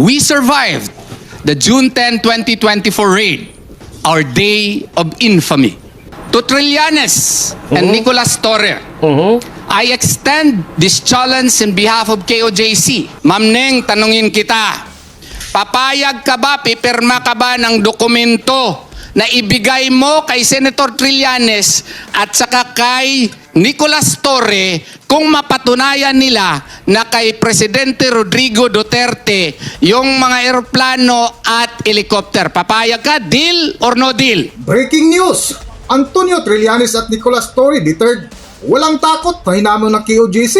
We survived the June 10, 2024 raid, our day of infamy. To Trillanes and Nicolas Torre, I extend this challenge in behalf of KOJC. Ma'am Neng, tanungin kita, papayag ka ba, pipirma ka ba ng dokumento na ibigay mo kay Senator Trillanes at saka kay Nicolas Torre kung mapatunayan nila na kay Presidente Rodrigo Duterte yung mga eroplano at helicopter? Papayag ka, deal or no deal? Breaking news! Antonio Trillanes at Nicolas Torre III walang takot na hinamon ng KOJC.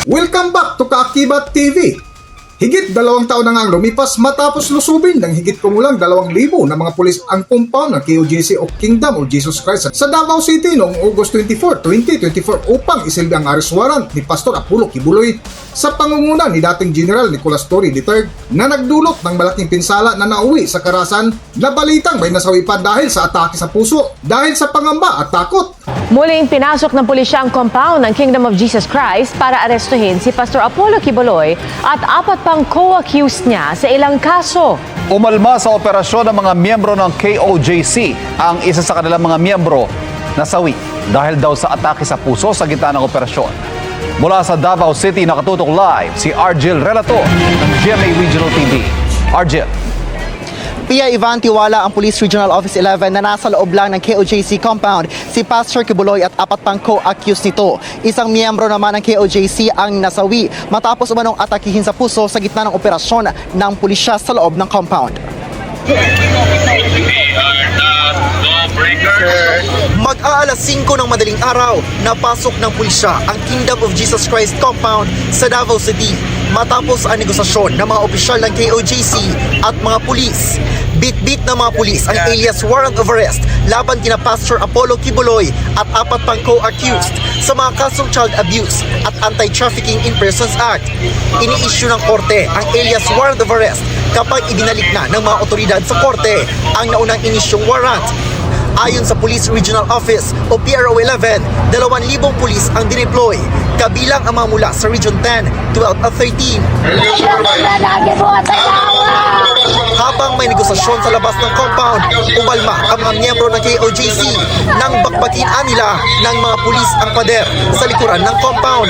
Welcome back to Kaakibat TV. Higit 2 taon na nga ang lumipas matapos lusubin ng higit kumulang 2,000 na mga pulis ang compound ng KOJC o Kingdom of Jesus Christ sa Davao City noong August 24, 2024 upang isilbi ang arrest warrant ni Pastor Apollo Kibuloy sa pangunguna ni dating General Nicolas Torre III na nagdulot ng malaking pinsala na nauwi sa Karasan na balitang may nasawi pa dahil sa atake sa puso dahil sa pangamba at takot. Muling pinasok ng pulisya ang compound ng Kingdom of Jesus Christ para arestuhin si Pastor Apollo Kibuloy at 4 pang co-accused niya sa ilang kaso. Umalma sa operasyon ng mga miyembro ng KOJC ang isa sa kanilang mga miyembro nasawi dahil daw sa atake sa puso sa gitna ng operasyon. Mula sa Davao City, nakatutok live si Argel Relator ng GMA Regional TV. Argel. Pia Ivan Tiwala ang Police Regional Office 11 na nasa loob lang ng KOJC compound si Pastor Kibuloy at 4 pang co-accused nito. Isang miyembro naman ng KOJC ang nasawi matapos umanong atakihin sa puso sa gitna ng operasyon ng pulisya sa loob ng compound. Mag-aalas 5 ng madaling araw, napasok ng pulisya ang Kingdom of Jesus Christ compound sa Davao City matapos ang negosasyon ng mga opisyal ng KOJC at mga pulis. Bit-bit ng mga pulis ang alias warrant of arrest laban kina Pastor Apollo Kibuloy at 4 pang co-accused sa mga kasong child abuse at Anti-Trafficking in Persons Act. Ini-issue ng korte ang alias warrant of arrest kapag ibinalik na ng mga otoridad sa korte ang naunang inisyong warrant. Ayon sa Police Regional Office o PRO 11, 2,000 pulis ang dineploy, kabilang ang mga mula sa Region 10, 12 at 13. Habang may negosasyon sa labas ng compound, umalma ang mga miyembro ng KOJC nang bakbakin nila ng mga pulis ang pader sa likuran ng compound.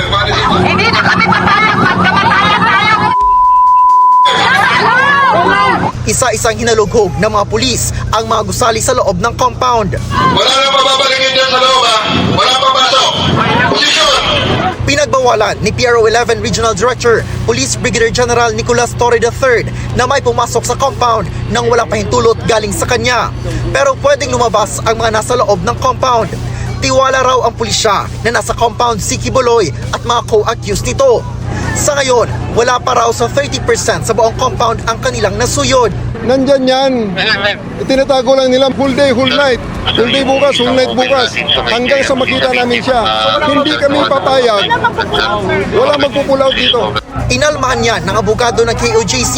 Hindi na kami papayag magkamatayan tayo! Isa-isang hinalughog ng mga pulis ang mga gusali sa loob ng compound. Wala nang pababalikin dyan sa loob, ha? Wala papasok. Posisyon! Pinagbawalan ni PRO 11 Regional Director, Police Brigadier General Nicolas Torre III na may pumasok sa compound nang walang pahintulot galing sa kanya. Pero pwedeng lumabas ang mga nasa loob ng compound. Tiwala raw ang pulisya na nasa compound si Kibuloy at mga co-accused nito. Sa ngayon, wala pa raw sa 30% sa buong compound ang kanilang nasuyod. Nandyan yan. Itinatago lang nila full day, whole night. Full day bukas, whole night bukas. Hanggang sa makita namin siya. Hindi kami papayag. Wala magpupulaw dito. Inalmahan niya ng abogado ng KOJC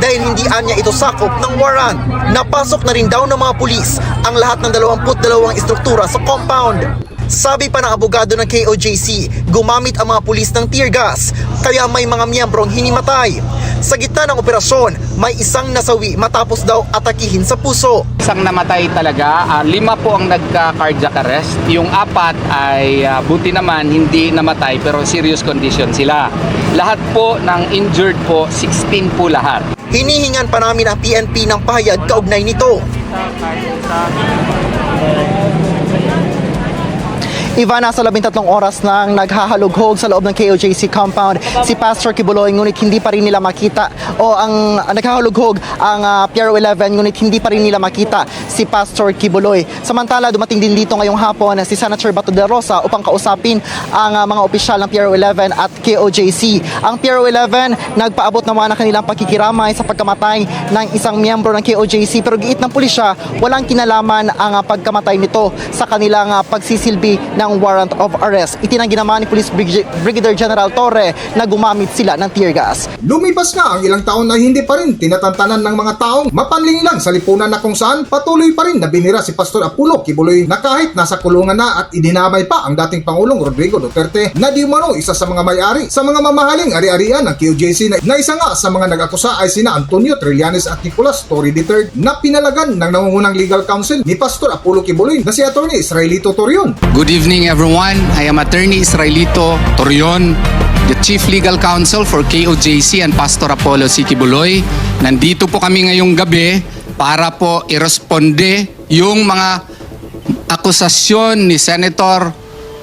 dahil hindi niya ito sakop ng warrant. Napasok na rin daw ng mga pulis ang lahat ng 22 istruktura sa compound. Sabi pa ng abogado ng KOJC, gumamit ang mga pulis ng tear gas, kaya may mga miyembrong hinimatay. Sa gitna ng operasyon, may isang nasawi matapos daw atakihin sa puso. Isang namatay talaga, 5 po ang nagka-cardiac arrest. Yung 4 ay buti naman hindi namatay pero serious condition sila. Lahat po ng injured po, 16 po lahat. Hinihingan pa namin ang PNP ng pahayag kaugnay nito. Ivan, nasa 13 oras nang naghahalughog sa loob ng KOJC compound si Pastor Kibuloy, ngunit hindi pa rin nila makita o ang naghahalughog ang PRO 11 ngunit hindi pa rin nila makita si Pastor Kibuloy. Samantala, dumating din dito ngayong hapon si Senator Bato de Rosa upang kausapin ang mga opisyal ng PRO 11 at KOJC. Ang PRO 11 nagpaabot naman ng kanilang pagkikiramay sa pagkamatay ng isang miyembro ng KOJC pero giit ng pulisya walang kinalaman ang pagkamatay nito sa kanilang pagsisilbi ng ng warrant of arrest. Itinanggi naman ni Police Brigadier General Torre na gumamit sila ng tear gas. Lumipas nga ang ilang taon na hindi pa rin tinatantanan ng mga taong mapanling lang sa lipunan na kung saan patuloy pa rin na binira si Pastor Apollo Kibuloy na kahit nasa kulungan na at idinamay pa ang dating Pangulong Rodrigo Duterte na di umano isa sa mga may-ari sa mga mamahaling ari-arian ng KOJC na isa nga sa mga nag-akusa ay sina Antonio Trillanes at Nicolas Torre III na pinalagan ng nangungunang legal counsel ni Pastor Apollo Kibuloy na si Attorney Israelito Torion. Good evening, everyone. I am Attorney Israelito Torion, the Chief Legal Counsel for KOJC and Pastor Apollo C. Kibuloy. Nandito po kami ngayong gabi para po iresponde yung mga akusasyon ni Senator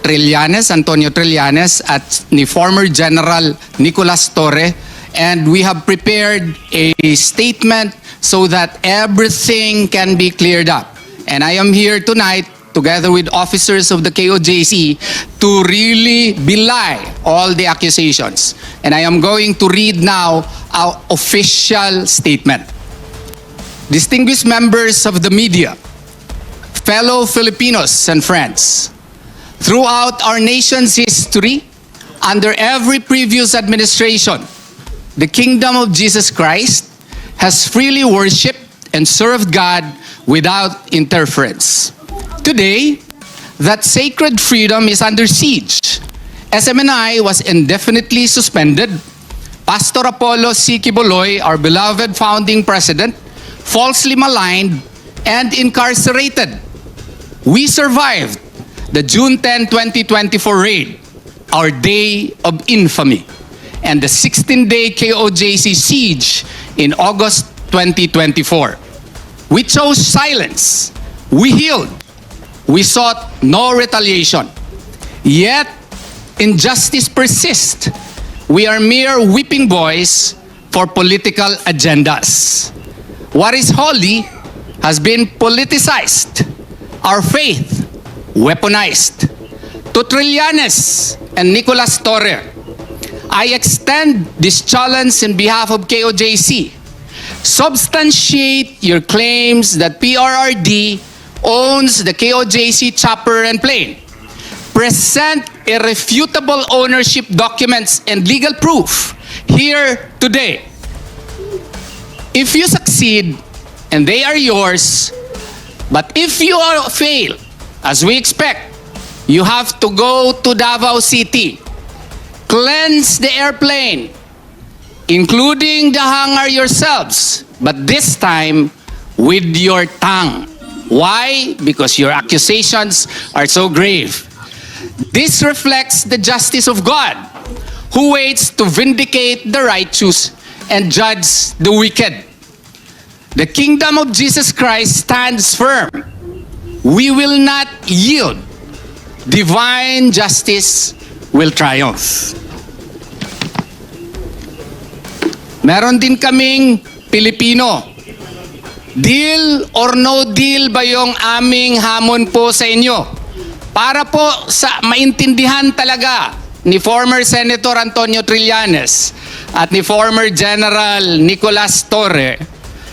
Trillanes, Antonio Trillanes, at ni former General Nicolas Torre. And we have prepared a statement so that everything can be cleared up. And I am here tonight together with officers of the KOJC to really belie all the accusations. And I am going to read now our official statement. Distinguished members of the media, fellow Filipinos and friends, throughout our nation's history, under every previous administration, the Kingdom of Jesus Christ has freely worshipped and served God without interference. Today, that sacred freedom is under siege. SMNI was indefinitely suspended. Pastor Apollo C. Kibuloy, our beloved founding president, falsely maligned and incarcerated. We survived the June 10, 2024 raid, our day of infamy, and the 16-day KOJC siege in August 2024. We chose silence. We healed. We sought no retaliation. Yet, injustice persists. We are mere whipping boys for political agendas. What is holy has been politicized. Our faith, weaponized. To Trillanes and Nicolas Torre, I extend this challenge in behalf of KOJC. Substantiate your claims that PRRD owns the KOJC chopper and plane. Present irrefutable ownership documents and legal proof here today. If you succeed, and they are yours, but if you fail, as we expect, you have to go to Davao City. Cleanse the airplane, including the hangar yourselves, but this time with your tongue. Why? Because your accusations are so grave. This reflects the justice of God, who waits to vindicate the righteous and judge the wicked. The kingdom of Jesus Christ stands firm. We will not yield. Divine justice will triumph. Meron din kaming Pilipino. Deal or no deal ba yung aming hamon po sa inyo? Para po sa maintindihan talaga ni former Senator Antonio Trillanes at ni former General Nicolas Torre,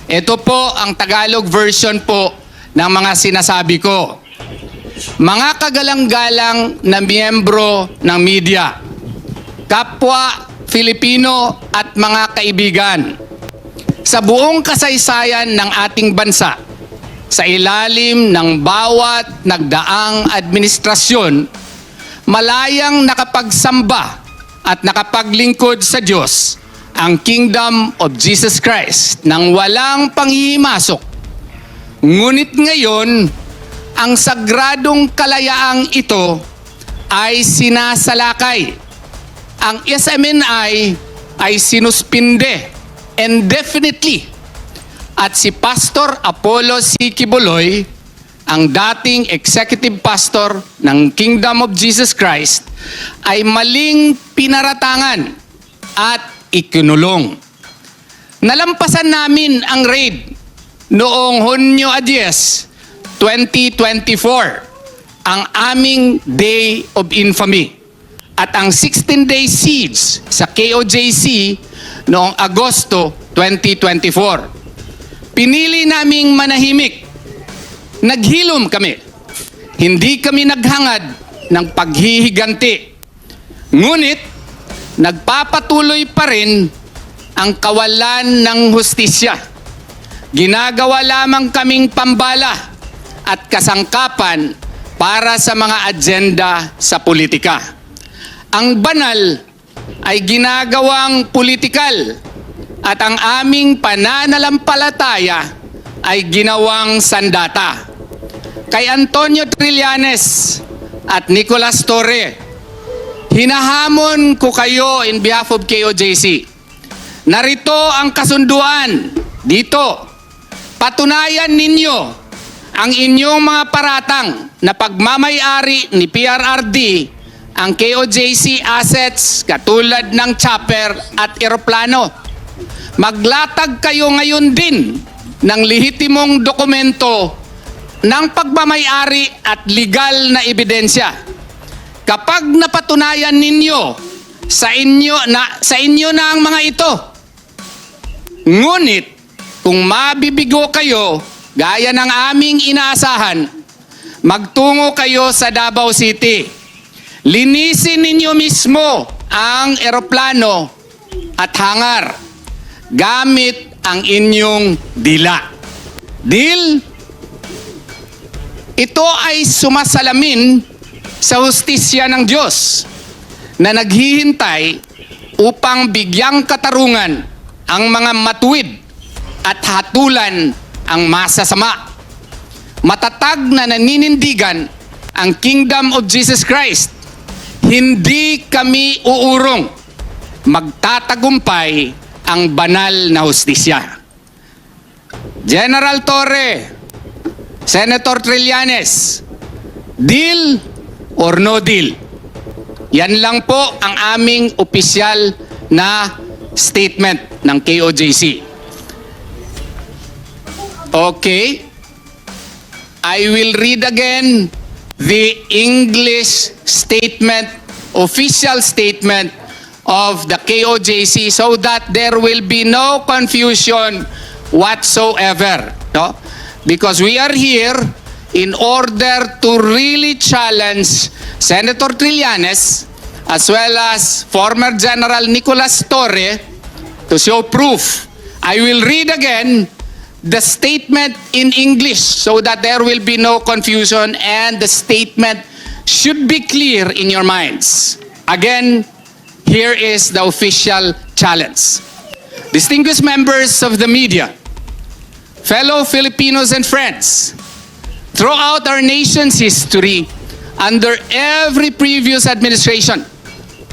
ito po ang Tagalog version po ng mga sinasabi ko. Mga kagalang-galang na miyembro ng media, kapwa Filipino at mga kaibigan, sa buong kasaysayan ng ating bansa, sa ilalim ng bawat nagdaang administrasyon, malayang nakapagsamba at nakapaglingkod sa Diyos ang Kingdom of Jesus Christ nang walang panghihimasok. Ngunit ngayon, ang sagradong kalayaang ito ay sinasalakay. Ang SMNI ay sinuspinde indefinitely. At si Pastor Apollo C. Kibuloy, ang dating executive pastor ng Kingdom of Jesus Christ, ay maling pinaratangan at ikinulong. Nalampasan namin ang raid noong Hunyo 10, 2024, ang aming Day of Infamy, at ang 16-day siege sa KOJC noong Agosto 2024. Pinili naming manahimik. Naghilom kami. Hindi kami naghangad ng paghihiganti. Ngunit, nagpapatuloy pa rin ang kawalan ng hustisya. Ginagawa lamang kaming pambala at kasangkapan para sa mga agenda sa politika. Ang banal ay ginagawang politikal at ang aming pananalampalataya ay ginawang sandata. Kay Antonio Trillanes at Nicolas Torre, hinahamon ko kayo in behalf of KOJC. Narito ang kasunduan dito. Patunayan ninyo ang inyong mga paratang na pagmamay-ari ni PRRD ang KOJC assets katulad ng chopper at eroplano. Maglatag kayo ngayon din ng lehitimong dokumento ng pagmamay-ari at legal na ebidensya. Kapag napatunayan ninyo sa inyo na ang mga ito, ngunit kung mabibigo kayo gaya ng aming inaasahan, magtungo kayo sa Davao City. Linisin ninyo mismo ang eroplano at hangar gamit ang inyong dila. Deal? Ito ay sumasalamin sa hustisya ng Diyos na naghihintay upang bigyang katarungan ang mga matuwid at hatulan ang masasama. Matatag na naninindigan ang Kingdom of Jesus Christ. Hindi kami uurong. Magtatagumpay ang banal na hustisya. General Torre, Senator Trillanes, deal or no deal? Yan lang po ang aming opisyal na statement ng KOJC. Okay. I will read again the English statement, official statement of the KOJC so that there will be no confusion whatsoever. No? Because we are here in order to really challenge Senator Trillanes as well as former General Nicolas Torre to show proof. I will read again the statement in English so that there will be no confusion and the statement should be clear in your minds. Again, here is the official challenge. Distinguished members of the media, fellow Filipinos and friends, throughout our nation's history, under every previous administration,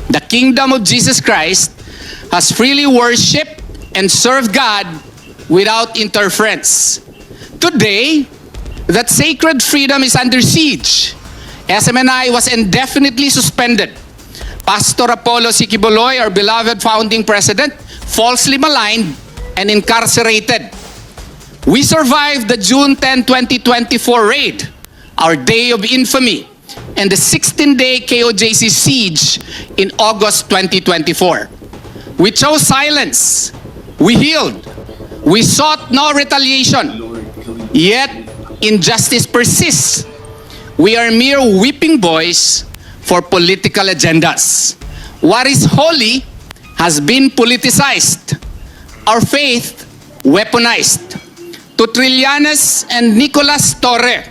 the Kingdom of Jesus Christ has freely worshipped and served God without interference. Today, that sacred freedom is under siege. SMNI was indefinitely suspended. Pastor Apollo C. Quiboloy, our beloved founding president, falsely maligned and incarcerated. We survived the June 10, 2024 raid, our day of infamy, and the 16-day KOJC siege in August 2024. We chose silence. We healed. We sought no retaliation, yet injustice persists. We are mere whipping boys for political agendas. What is holy has been politicized. Our faith weaponized. To Trillanes and Nicolas Torre,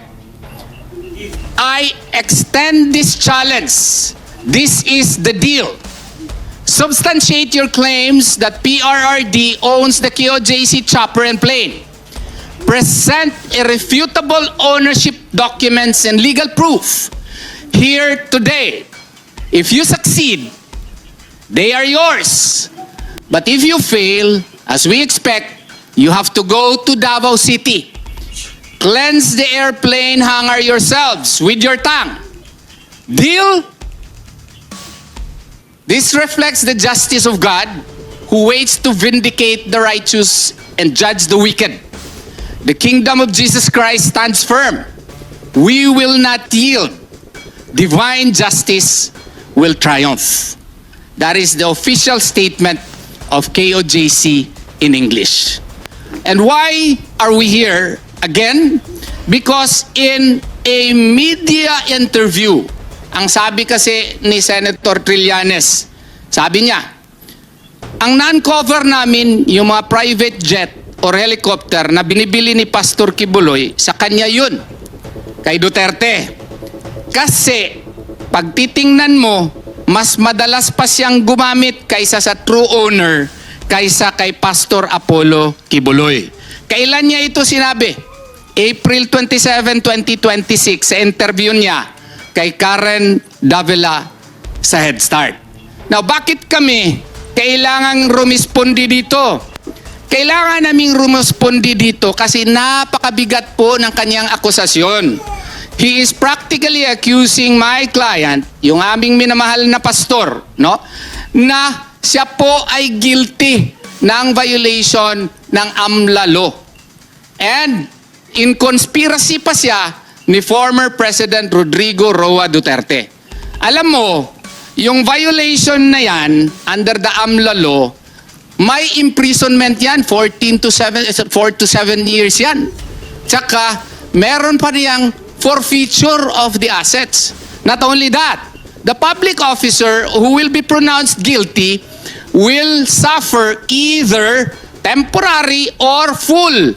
I extend this challenge. This is the deal. Substantiate your claims that PRRD owns the KOJC chopper and plane. Present irrefutable ownership documents and legal proof here today. If you succeed, they are yours. But if you fail, as we expect, you have to go to Davao City. Cleanse the airplane hangar yourselves with your tongue. Deal? This reflects the justice of God, who waits to vindicate the righteous and judge the wicked. The Kingdom of Jesus Christ stands firm. We will not yield. Divine justice will triumph. That is the official statement of KOJC in English. And why are we here again? Because in a media interview Ang sabi kasi ni Senator Trillanes, sabi niya, ang non-cover namin yung mga private jet or helicopter na binibili ni Pastor Kibuloy, sa kanya yun, kay Duterte. Kasi pag titingnan mo, mas madalas pa siyang gumamit kaysa sa true owner, kaysa kay Pastor Apollo Kibuloy. Kailan niya ito sinabi? April 27, 2026, sa interview niya kay Karen Davila sa Head Start. Now, bakit kami kailangang rumispondi dito? Kailangan naming rumispondi dito kasi napakabigat po ng kanyang akusasyon. He is practically accusing my client, yung aming minamahal na pastor, no, na siya po ay guilty ng violation ng AMLA law. And in conspiracy pa siya ni former President Rodrigo Roa Duterte. Alam mo, yung violation na yan under the AMLA law, may imprisonment yan, 4 to 7 years yan. Tsaka, meron pa niyang forfeiture of the assets. Not only that, the public officer who will be pronounced guilty will suffer either temporary or full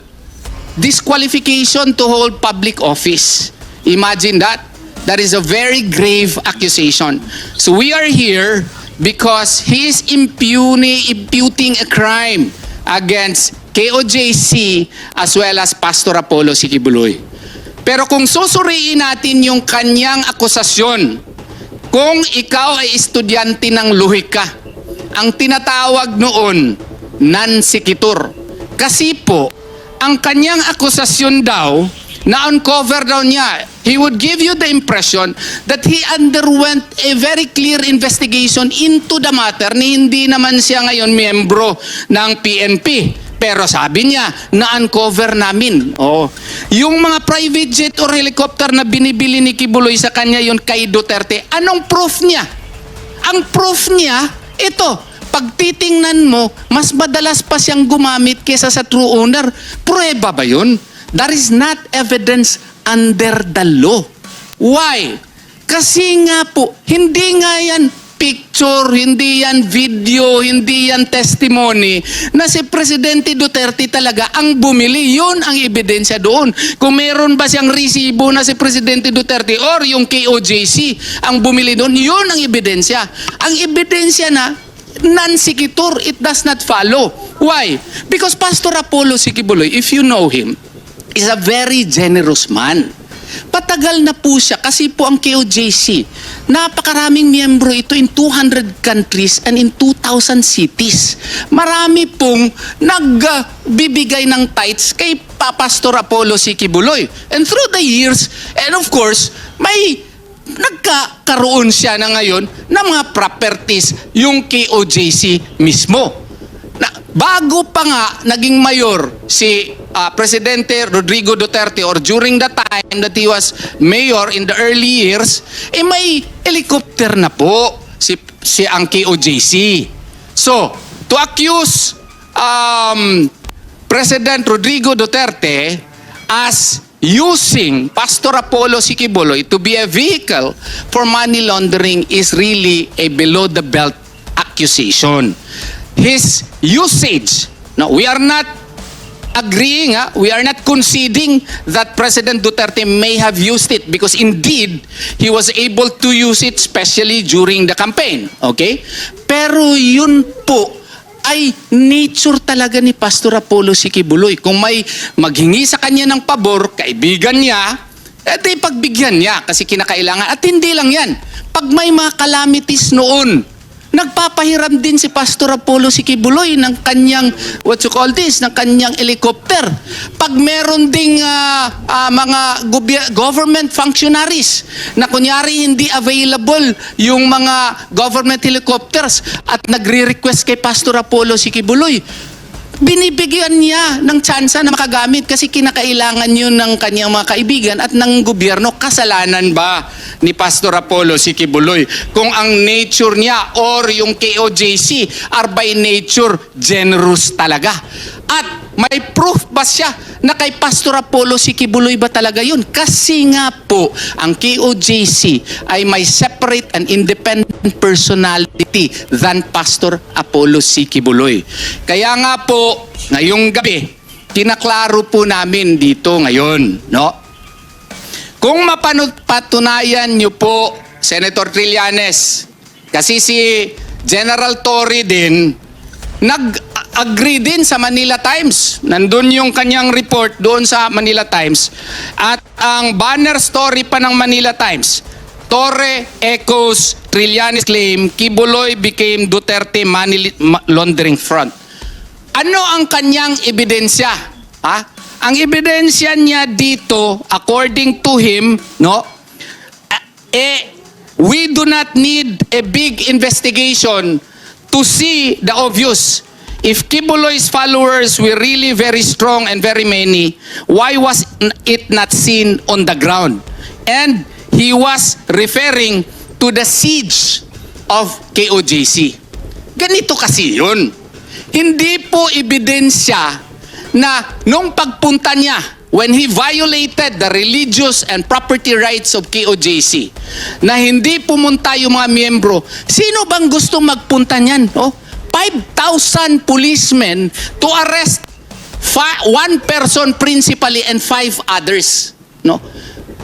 disqualification to hold public office. Imagine that. That is a very grave accusation. So we are here because he is imputing a crime against KOJC as well as Pastor Apollo Kibuloy. Pero kung susuriin natin yung kanyang akusasyon, kung ikaw ay estudyante ng luhika, ang tinatawag noon, non-sequitur. Kasi po, ang kanyang akusasyon daw, na-uncover daw niya, he would give you the impression that he underwent a very clear investigation into the matter ni hindi naman siya ngayon miyembro ng PNP. Pero sabi niya, na-uncover namin. Yung mga private jet or helicopter na binibili ni Kibuloy sa kanya yun kay Duterte, anong proof niya? Ang proof niya, ito, pag titingnan mo, mas madalas pa siyang gumamit kesa sa true owner. Prueba ba yun? That is not evidence under the law. Why? Kasi nga po, hindi nga yan picture, hindi yan video, hindi yan testimony na si Presidente Duterte talaga ang bumili. Yun ang ebidensya doon. Kung meron ba siyang resibo na si Presidente Duterte or yung KOJC ang bumili doon, yun ang ebidensya. Ang ebidensya na non-sequitur, it does not follow. Why? Because Pastor Apollo Kibuloy, if you know him, is a very generous man. Patagal na po siya kasi po ang KOJC, napakaraming miyembro ito in 200 countries and in 2,000 cities. Marami pong nagbibigay ng tithes kay Pastor Apollo Kibuloy. And through the years, and of course, may nagkakaroon siya na ngayon ng mga properties yung KOJC mismo. Bago pa nga naging mayor si Presidente Rodrigo Duterte or during the time that he was mayor in the early years, may helicopter na po si ang KOJC. So, to accuse President Rodrigo Duterte as using Pastor Apollo Kibuloy to be a vehicle for money laundering is really a below-the-belt accusation. His usage, no, we are not agreeing, we are not conceding that President Duterte may have used it because indeed, he was able to use it especially during the campaign. Okay? Pero yun po ay nature talaga ni Pastor Apollo Kibuloy. Kung may maghingi sa kanya ng pabor, kaibigan niya, di pagbigyan niya kasi kinakailangan. At hindi lang yan. Pag may mga calamities noon, nagpapahiram din si Pastor Apollo Kibuloy ng kanyang, ng kanyang helicopter. Pag meron ding mga government functionaries na kunyari hindi available yung mga government helicopters at nagre-request kay Pastor Apollo Kibuloy, binibigyan niya ng tsansa na makagamit kasi kinakailangan yun ng kanyang mga kaibigan at ng gobyerno. Kasalanan ba ni Pastor Apollo Kibuloy kung ang nature niya or yung KOJC are by nature generous talaga? At may proof ba siya na kay Pastor Apollo C. Quiboloy ba talaga yun? Kasi nga po, ang KOJC ay may separate and independent personality than Pastor Apollo C. Quiboloy. Kaya nga po, ngayong gabi, kinaklaro po namin dito ngayon, no? Kung mapatunayan niyo po, Senator Trillanes, kasi si General Torre din, nag-agree din sa Manila Times. Nandun yung kanyang report doon sa Manila Times. At ang banner story pa ng Manila Times, Torre echoes Trillanes claim Quiboloy became Duterte money laundering front. Ano ang kanyang ebidensya? Ha? Ang ebidensya niya dito, according to him, no, we do not need a big investigation to see the obvious. If Quiboloy's followers were really very strong and very many, why was it not seen on the ground? And he was referring to the siege of KOJC. Ganito kasi yun. Hindi po ebidensya na nung pagpunta niya, when he violated the religious and property rights of KOJC, na hindi pumunta yung mga miyembro, sino bang gusto magpunta niyan? Oh, 5,000 policemen to arrest one person principally and 5 others. No?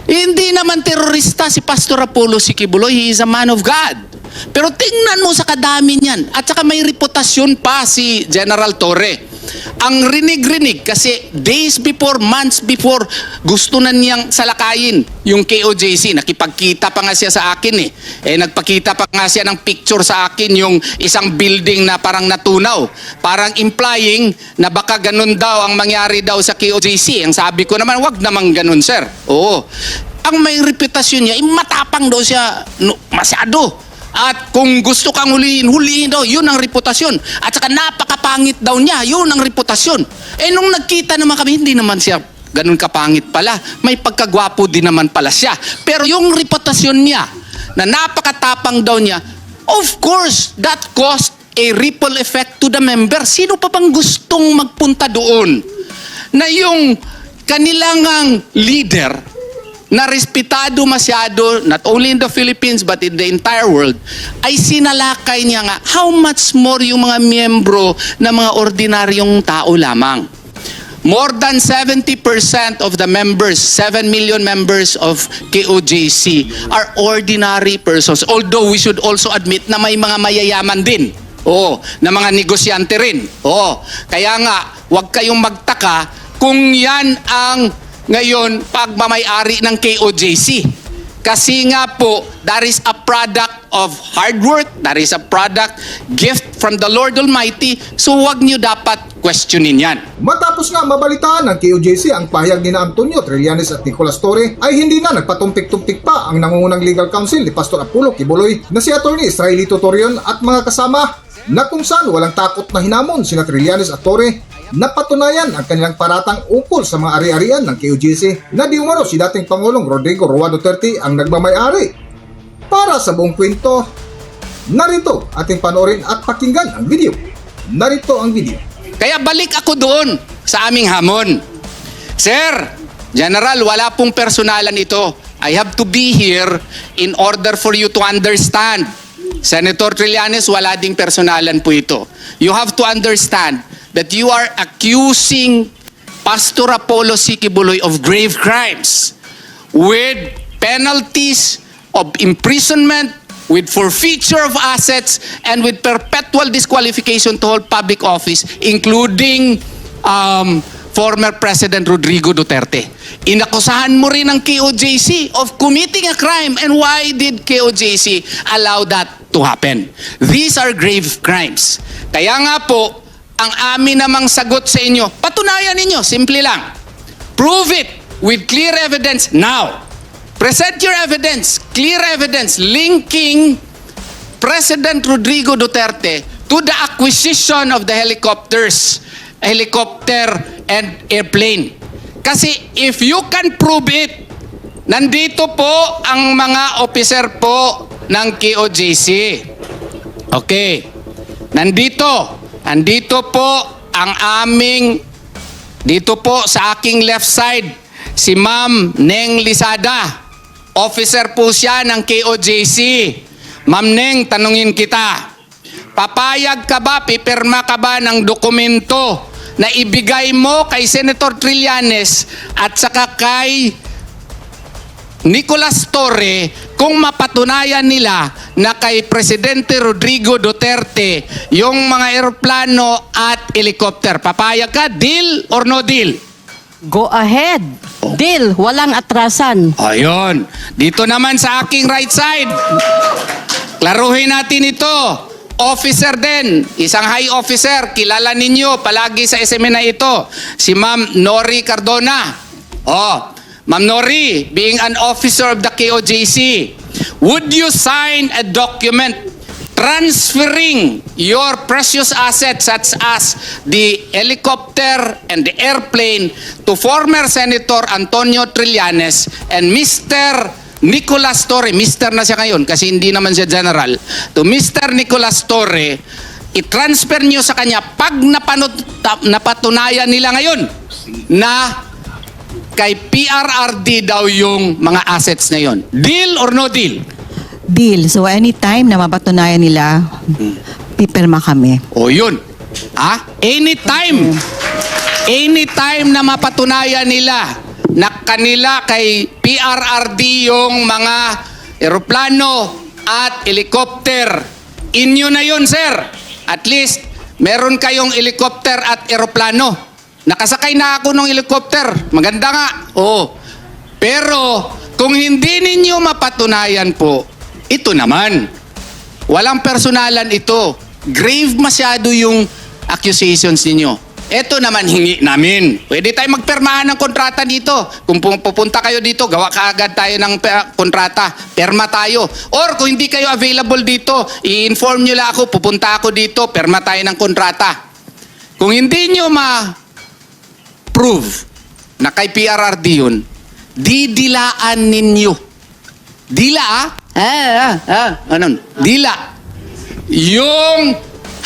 Hindi naman terorista si Pastor Apollo C. Quiboloy. He is a man of God. Pero tingnan mo sa kadami niyan. At saka may reputasyon pa si General Torre. Ang rinig-rinig kasi days before, months before, gusto na niyang salakayin yung KOJC. Nakipagkita pa nga siya sa akin eh. Nagpakita pa nga siya ng picture sa akin yung isang building na parang natunaw. Parang implying na baka ganun daw ang mangyari daw sa KOJC. Ang sabi ko naman, wag namang ganun, sir. Oo. Ang may reputasyon niya, matapang daw siya masyado. At kung gusto kang hulihin daw, yun ang reputasyon. At saka napakapangit daw niya, yun ang reputasyon. Nung nagkita naman kami, hindi naman siya ganun kapangit pala. May pagkagwapo din naman pala siya. Pero yung reputasyon niya, na napakatapang daw niya, of course, that caused a ripple effect to the member. Sino pa bang gustong magpunta doon? Na yung kanilang leader, na respetado masyado, not only in the Philippines but in the entire world, ay sinalakay niya nga how much more yung mga miyembro na mga ordinaryong tao lamang. More than 70% of the members, 7 million members of KOJC are ordinary persons. Although we should also admit na may mga mayayaman din. Oo, na mga negosyante rin. Oo, kaya nga, huwag kayong magtaka kung yan ang ngayon pagmamayari ng KOJC. Kasi nga po, that is a product of hard work, that is a product, gift from the Lord Almighty, so wag nyo dapat questionin yan. Matapos nga mabalitaan ng KOJC ang pahayag ni Antonio Trillanes at Nicolas Torre, ay hindi na nagpatumpik-tumpik pa ang nangungunang legal counsel ni Pastor Apollo Quiboloy na si Atty. Israelito Torion at mga kasama, na kung saan walang takot na hinamon sina Trillanes at Torre na patunayan ang kanilang paratang ukol sa mga ari-arian ng KOJC na di umano si dating Pangulong Rodrigo Roa Duterte ang nagmamay-ari. Para sa buong kwento, narito ating panoorin at pakinggan ang video. Narito ang video. Kaya balik ako doon sa aming hamon. Sir, General, wala pong personalan ito. I have to be here in order for you to understand. Senator Trillanes, wala ding personalan po ito. You have to understand that you are accusing Pastor Apollo C. Quiboloy of grave crimes with penalties of imprisonment, with forfeiture of assets, and with perpetual disqualification to hold public office, including former President Rodrigo Duterte. Inakusahan mo rin ang KOJC of committing a crime. And why did KOJC allow that to happen? These are grave crimes. Kaya nga po, ang amin namang sagot sa inyo, patunayan ninyo, simple lang. Prove it with clear evidence now. Present your evidence, clear evidence, linking President Rodrigo Duterte to the acquisition of the helicopter and airplane. Kasi if you can prove it, nandito po ang mga officer po ng KOJC. Okay. Nandito po ang aming, dito po sa aking left side, si Ma'am Neng Lisada. Officer po siya ng KOJC. Ma'am Neng, tanungin kita. Papayag ka ba, pipirma ka ba ng dokumento na ibigay mo kay Senator Trillanes at saka kay Nicolas Torre kung mapatunayan nila na kay Presidente Rodrigo Duterte yung mga eroplano at helicopter? Papayag ka? Deal or no deal? Go ahead. Deal, walang atrasan. Ayun. Dito naman sa aking right side, klaruhin natin ito. Officer din, isang high officer, kilala ninyo palagi sa SMN na ito, si Ma'am Nori Cardona. Oh, Ma'am Nori, being an officer of the KOJC, would you sign a document transferring your precious assets such as the helicopter and the airplane to former Senator Antonio Trillanes and Mr. Nicolas Torre, Mr. na siya ngayon kasi hindi naman siya general, to Mr. Nicolas Torre, i-transfer nyo sa kanya pag napatunayan nila ngayon na kay PRRD daw yung mga assets na yon. Deal or no deal? Deal. So anytime na mapatunayan nila, pipirma kami. O yun. Anytime. Anytime na mapatunayan nila na kanila kay PRRD yung mga eroplano at helicopter, inyo na yun, sir. At least, meron kayong helicopter at eroplano. Nakasakay na ako ng helicopter. Maganda nga. Oo. Pero, kung hindi ninyo mapatunayan po, ito naman. Walang personalan ito. Grave masyado yung accusations ninyo. Ito naman hingi namin. Pwede tayo magpermahan ng kontrata dito. Kung pupunta kayo dito, gawa kaagad tayo ng kontrata. Perma tayo. Or kung hindi kayo available dito, i-inform nyo lang ako, pupunta ako dito, perma tayo ng kontrata. Kung hindi nyo ma-prove na kay PRRD yun, didilaan ninyo. Dila Dila. Yung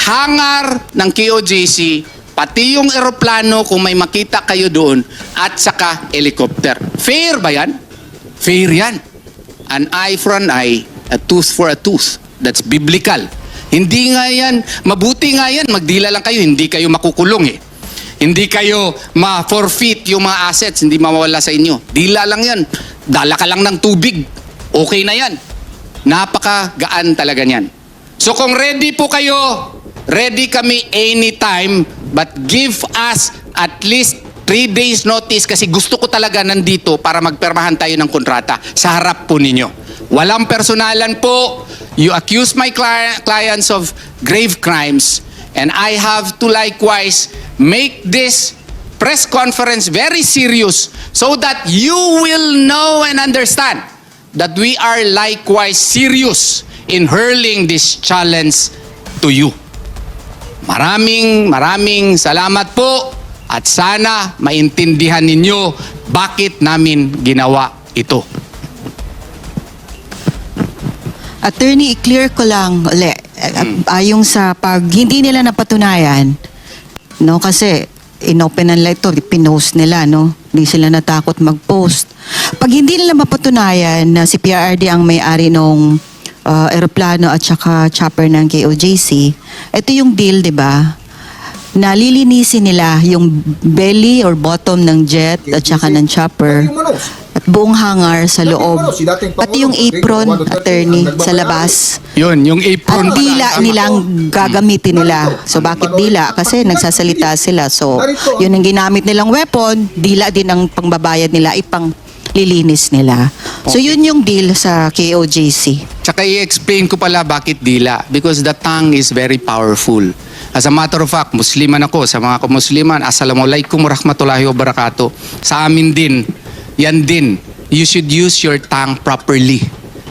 hangar ng KOJC, pati yung eroplano kung may makita kayo doon, at saka helicopter. Fair ba yan? Fair yan. An eye for an eye, a tooth for a tooth. That's biblical. Hindi nga yan, mabuti nga yan, magdila lang kayo, hindi kayo makukulong eh. Hindi kayo ma-forfeit yung mga assets, hindi mawawala sa inyo. Dila lang yan. Dala ka lang ng tubig. Okay na yan. Napakagaan talaga niyan. So kung ready po kayo, ready kami anytime, but give us at least 3 days notice kasi gusto ko talaga nandito para magpermahan tayo ng kontrata sa harap po ninyo. Walang personalan po. You accuse my clients of grave crimes and I have to likewise make this press conference very serious so that you will know and understand that we are likewise serious in hurling this challenge to you. Maraming salamat po at sana maintindihan ninyo bakit namin ginawa ito. Attorney, i-clear ko lang uli. Ayong sa pag hindi nila napatunayan, no, kasi inopen nila ito, pinost nila, no? Hindi sila natakot mag-post. Pag hindi nila mapatunayan na si PRRD ang may-ari nung eroplano at saka chopper ng KOJC, ito yung deal, di ba? Nalilinisin nila yung belly or bottom ng jet at saka ng chopper at buong hangar sa loob. Pati yung apron, attorney, sa labas. Yun, yung apron. At dila nilang gagamitin nila. So bakit dila? Kasi nagsasalita sila. So yun ang ginamit nilang weapon, dila din ang pangbabayad nila, ipang lilinis nila. So yun yung deal sa KOJC. Tsaka i-explain ko pala bakit dila. Because the tongue is very powerful. As a matter of fact, Musliman ako. Sa mga Musliman, Assalamualaikum warahmatullahi wabarakatuh. Sa amin din, yan din. You should use your tongue properly.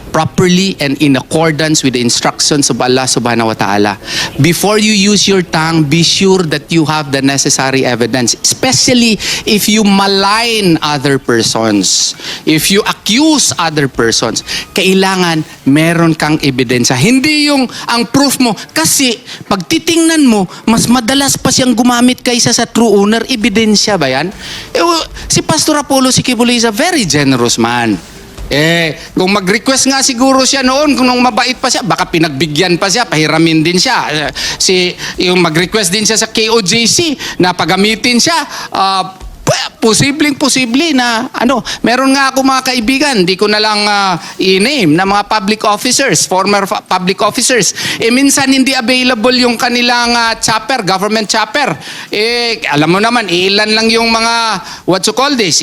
properly and in accordance with the instructions of Allah subhanahu wa ta'ala. Before you use your tongue, be sure that you have the necessary evidence, especially if you malign other persons, if you accuse other persons. Kailangan meron kang ebidensya. Hindi yung ang proof mo, kasi pag titingnan mo, mas madalas pa siyang gumamit kaysa sa true owner. Ebidensya ba yan? Si Pastor Apollo Kibuloy is a very generous man. Kung mag-request nga siguro siya noon, kung nung mabait pa siya, baka pinagbigyan pa siya, pahiramin din siya. Yung mag-request din siya sa KOJC na pagamitin siya, posible na meron nga ako mga kaibigan, di ko na lang i-name, na mga public officers, former public officers, minsan hindi available yung kanilang chopper, government chopper. Alam mo naman, ilan lang yung mga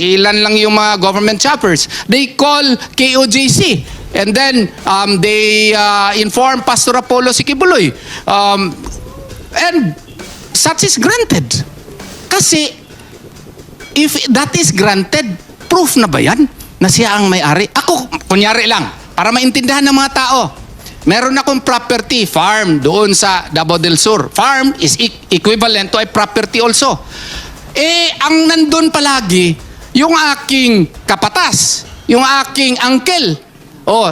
ilan lang yung mga government choppers. They call KOJC and then they inform Pastor Apollo Kibuloy, and such is granted. Kasi if that is granted, proof na ba yan na siya ang may-ari? Ako, kunyari lang, para maintindihan ng mga tao, meron akong property, farm, doon sa Davao del Sur. Farm is equivalent to a property also. Ang nandun palagi, yung aking kapatas, yung aking uncle,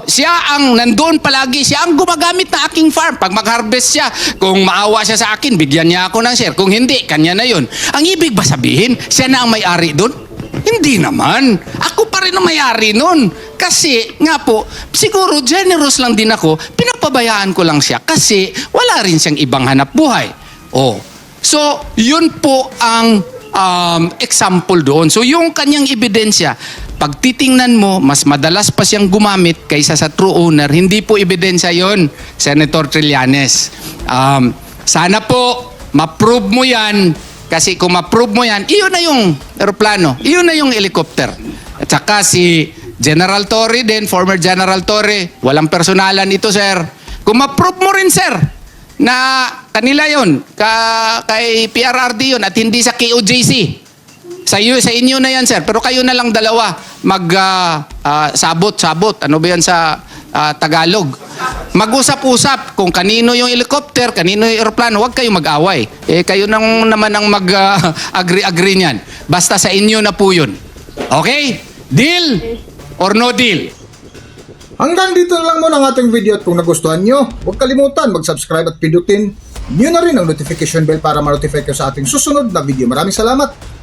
siya ang nandoon palagi, siya ang gumagamit na aking farm. Pag mag-harvest siya, kung maawa siya sa akin, bigyan niya ako ng share. Kung hindi, kanya na yun. Ang ibig ba sabihin, siya na ang may-ari doon? Hindi naman. Ako pa rin ang may-ari noon. Kasi, nga po, siguro generous lang din ako, pinapabayaan ko lang siya kasi wala rin siyang ibang hanap buhay. So, yun po ang example doon. So, yung kanyang ebidensya, pag titingnan mo, mas madalas pa siyang gumamit kaysa sa true owner. Hindi po ebidensya yon, Senator Trillanes. Sana po, ma-prove mo yan. Kasi kung ma-prove mo yan, iyon na yung aeroplano. Iyon na yung helicopter. At saka si General Torre din, former General Torre, walang personalan ito, sir. Kung ma-prove mo rin, sir, na kanila yon, kay PRRD yon at hindi sa KOJC. Sa inyo na yan, sir. Pero kayo na lang dalawa sabot. Ano ba yan sa Tagalog? Mag-usap-usap kung kanino yung helicopter, kanino yung aeroplano. Huwag kayo mag-away. Kayo naman ang mag-agree niyan. Basta sa inyo na po yun. Okay? Deal or no deal? Hanggang dito na lang muna ang ating video at kung nagustuhan nyo, huwag kalimutan mag-subscribe at pindutin nyo na rin ang notification bell para ma-notify kayo sa ating susunod na video. Maraming salamat!